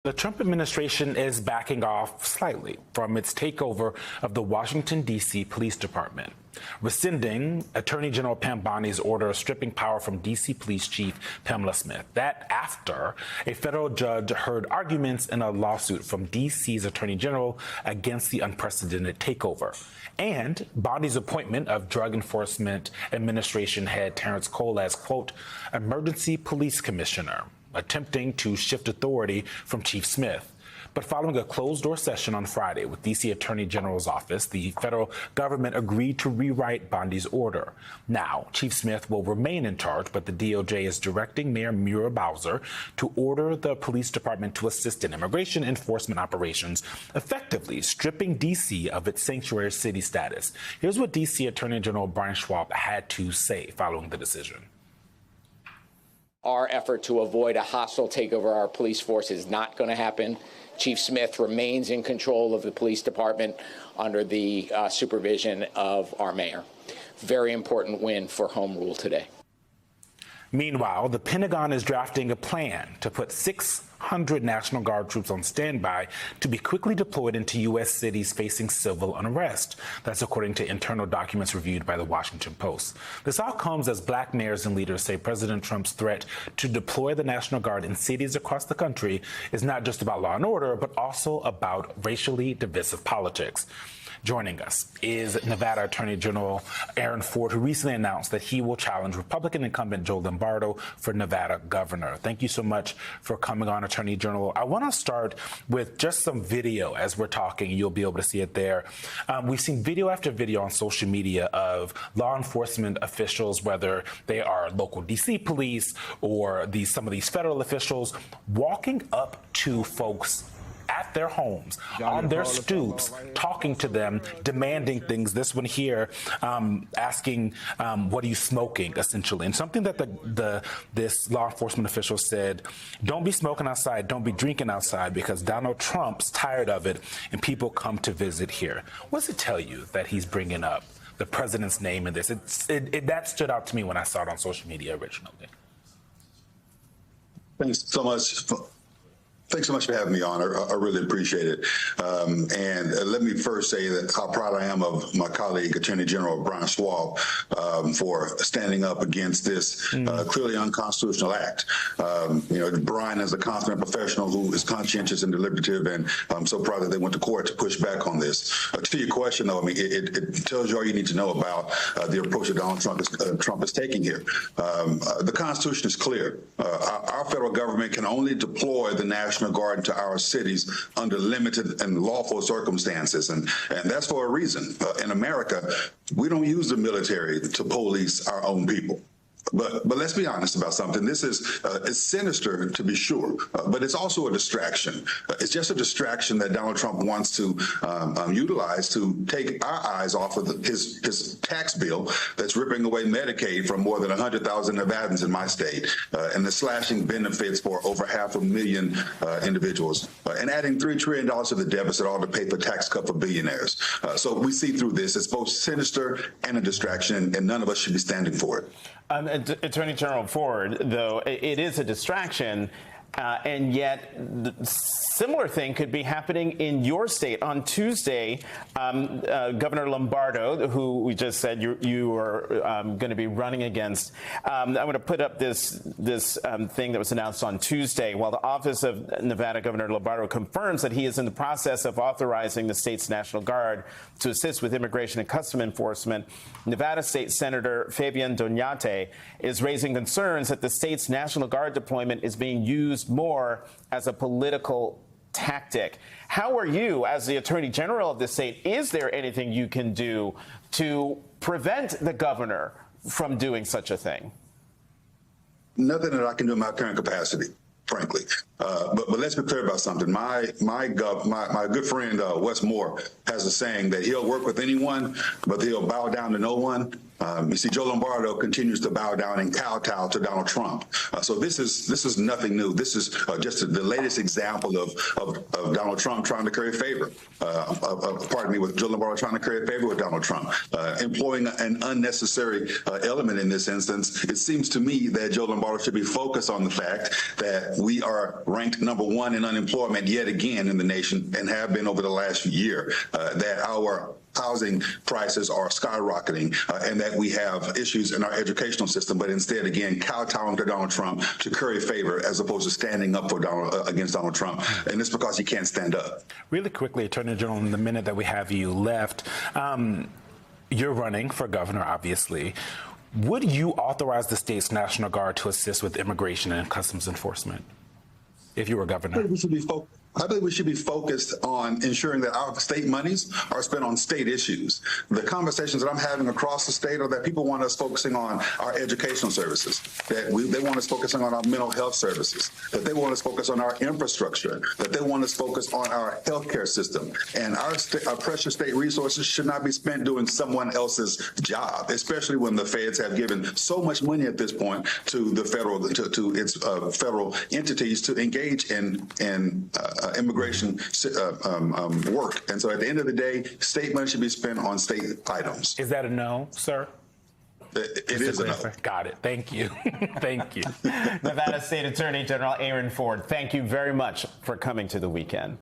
The Trump administration is backing off slightly from its takeover of the Washington, D.C. Police Department, rescinding Attorney General Pam Boendi's order stripping power from D.C. Police Chief Pamela Smith. That after a federal judge heard arguments in a lawsuit from D.C.'s Attorney General against the unprecedented takeover. And Boendi's appointment of Drug Enforcement Administration head Terrence Cole as, quote, emergency police commissioner, attempting to shift authority from Chief Smith. But following a closed-door session on Friday with D.C. Attorney General's office, the federal government agreed to rewrite Boendi's order. Now, Chief Smith will remain in charge, but the DOJ is directing Mayor Muriel Bowser to order the police department to assist in immigration enforcement operations, effectively stripping D.C. of its sanctuary city status. Here's what D.C. Attorney General Brian Schwab had to say following the decision. Our effort to avoid a hostile takeover of our police force is not going to happen. Chief Smith remains in control of the police department under the supervision of our mayor. Very important win for home rule today. Meanwhile, the Pentagon is drafting a plan to put 600 National Guard troops on standby to be quickly deployed into U.S. cities facing civil unrest. That's according to internal documents reviewed by the Washington Post. This all comes as black mayors and leaders say President Trump's threat to deploy the National Guard in cities across the country is not just about law and order, but also about racially divisive politics. Joining us is Nevada Attorney General Aaron Ford, who recently announced that he will challenge Republican incumbent Joe Lombardo for Nevada governor. Thank you so much for coming on, Attorney General. I want to start with just some video as we're talking. You'll be able to see it there. We've seen video after video on social media of law enforcement officials, whether they are local D.C. police or some of these federal officials, walking up to folks at their homes, on their stoops, talking to them, demanding things. This one here, asking, what are you smoking, essentially? And something that this law enforcement official said, don't be smoking outside, don't be drinking outside, because Donald Trump's tired of it, and people come to visit here. What does it tell you that he's bringing up the president's name in this? That stood out to me when I saw it on social media originally. Thanks so much. Thanks so much for having me on. I really appreciate it. And let me first say that how proud I am of my colleague, Attorney General Brian Schwab, for standing up against this clearly unconstitutional act. Brian is a consummate professional who is conscientious and deliberative, and I'm so proud that they went to court to push back on this. To your question, though, I mean, it tells you all you need to know about the approach that Donald Trump is taking here. The Constitution is clear. Our federal government can only deploy the National Guard to our cities under limited and lawful circumstances, and that's for a reason. In America, we don't use the military to police our own people. But let's be honest about something. This is it's sinister, to be sure, but it's also a distraction. It's just a distraction that Donald Trump wants to utilize to take our eyes off of his tax bill that's ripping away Medicaid from more than 100,000 Nevadans in my state, and the slashing benefits for over 500,000 individuals, and adding $3 trillion to the deficit, all to pay for tax cut for billionaires. So we see through this. It's both sinister and a distraction, and none of us should be standing for it. Attorney General Ford, though, it is a distraction, and yet the similar thing could be happening in your state. On Tuesday, Governor Lombardo, who we just said you are going to be running against, I'm going to put up this thing that was announced on Tuesday. While the Office of Nevada Governor Lombardo confirms that he is in the process of authorizing the state's National Guard to assist with immigration and custom enforcement, Nevada State Senator Fabian Doñate is raising concerns that the state's National Guard deployment is being used more as a political tactic. How are you, as the Attorney General of the state, is there anything you can do to prevent the governor from doing such a thing? Nothing that I can do in my current capacity, frankly. But let's be clear about something. My good friend Wes Moore has a saying that he'll work with anyone, but he'll bow down to no one. You see, Joe Lombardo continues to bow down and kowtow to Donald Trump. So this is nothing new. This is just the latest example of Donald Trump trying to curry favor. With Joe Lombardo trying to curry favor with Donald Trump, employing an unnecessary element in this instance. It seems to me that Joe Lombardo should be focused on the fact that we are ranked #1 in unemployment yet again in the nation and have been over the last year. That our housing prices are skyrocketing, and that we have issues in our educational system, but instead, again, kowtowing to Donald Trump to curry favor as opposed to standing up for against Donald Trump. And it's because he can't stand up. Really quickly, Attorney General, in the minute that we have you left, you're running for governor, obviously. Would you authorize the state's National Guard to assist with immigration and customs enforcement if you were governor? I believe we should be focused on ensuring that our state monies are spent on state issues. The conversations that I'm having across the state are that people want us focusing on our educational services, that they want us focusing on our mental health services, that they want us focus on our infrastructure, that they want us focus on our healthcare system. And our precious state resources should not be spent doing someone else's job, especially when the feds have given so much money at this point to the to its federal entities to engage in immigration work. And so at the end of the day, state money should be spent on state items. Is that a no, sir? It is a no. Got it. Thank you. Thank you. Nevada State Attorney General Aaron Ford, thank you very much for coming to The Weekend.